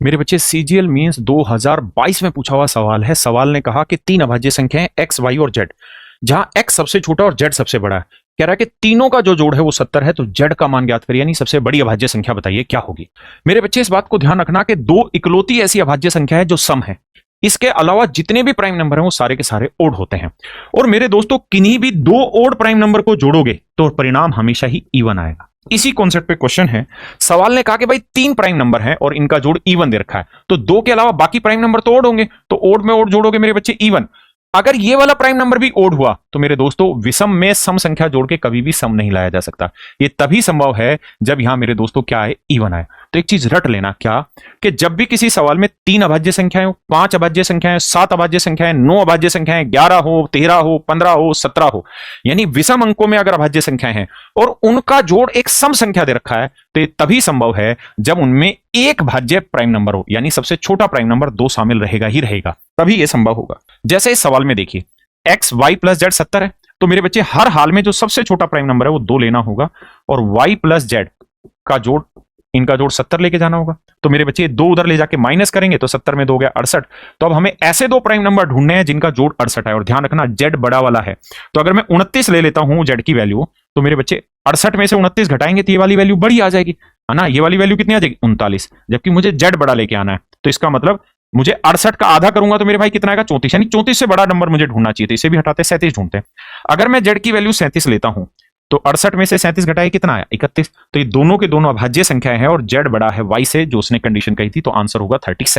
मेरे बच्चे CGL means 2022 में पूछा हुआ सवाल है। सवाल ने कहा कि तीन अभाज्य संख्याएं एक्स, वाई और जेड, जहां एक्स सबसे छोटा और जेड सबसे बड़ा है। कह रहा है कि तीनों का जो जोड़ है वो 70 है, तो जेड का मान ज्ञात करिए, यानी सबसे बड़ी अभाज्य संख्या बताइए क्या होगी। मेरे बच्चे इस बात को ध्यान रखना कि दो इकलौती ऐसी अभाज्य संख्या है जो सम है। इसके अलावा जितने भी प्राइम नंबर हैं वो सारे के सारे ओड होते हैं। और मेरे दोस्तों, किन्हीं भी दो ओड प्राइम नंबर को जोड़ोगे तो परिणाम हमेशा ही इवन आएगा। इसी कॉन्सेप्ट पे क्वेश्चन है। सवाल ने कहा कि भाई तीन प्राइम नंबर हैं और इनका जोड़ इवन दे रखा है, तो दो के अलावा बाकी प्राइम नंबर तो ओड होंगे, तो ओड में ओड जोड़ोगे मेरे बच्चे इवन। अगर ये वाला प्राइम नंबर भी ओड हुआ तो मेरे दोस्तों विषम में सम संख्या जोड़ के कभी भी सम नहीं लाया जा सकता। ये तभी संभव है जब यहां मेरे दोस्तों क्या आए, इवन आए। तो एक चीज रट लेना, क्या कि जब भी किसी सवाल में तीन अभाज्य संख्याएं हो, पांच अभाज्य संख्याएं, सात अभाज्य संख्याएं, नौ अभाज्य संख्याएं, 11 हो, 13 हो, 15 हो, 17 हो, यानी विषम अंकों में अगर अभाज्य संख्याएं हैं और उनका जोड़ एक सम संख्या दे रखा है, तो ये तभी संभव है जब उनमें एक भाज्य प्राइम नंबर हो, यानी सबसे छोटा प्राइम नंबर दो शामिल रहेगा ही रहेगा, तभी यह संभव होगा। जैसे इस सवाल में देखिए, एक्स वाई प्लस जेड 70 है, तो मेरे बच्चे हर हाल में जो सबसे छोटा प्राइम नंबर है वो दो लेना होगा और वाई प्लस जेड का जोड़, इनका जोड़ 70 लेके जाना होगा। तो मेरे बच्चे दो उधर ले जाके माइनस करेंगे तो 70 में 2 हो गया 68। तो अब हमें ऐसे दो प्राइम नंबर ढूंढने हैं जिनका जोड़ 68 है, और ध्यान रखना जेड बड़ा वाला है। तो अगर मैं 29 ले लेता हूं जेड की वैल्यू, तो मेरे बच्चे 68 में से 29 घटाएंगे तो ये वाली वैल्यू बड़ी आ जाएगी, है ना। ये वाली वैल्यू कितनी आ जाएगी, 39, जबकि मुझे जेड बड़ा लेके आना है। तो इसका मतलब मुझे 68 का आधा करूंगा तो मेरे भाई कितना आएगा, 34, यानी 34 से बड़ा नंबर मुझे ढूंढना चाहिए। तो इसे भी हटाते 37 ढूंढते हैं। अगर मैं जेड की वैल्यू 37 लेता हूं तो 68 में से 37 घटाए कितना आया, 31। तो ये दोनों के दोनों अभाज्य संख्याएं हैं और जेड बड़ा है वाई से, जो उसने कंडीशन कही थी, तो आंसर होगा 37।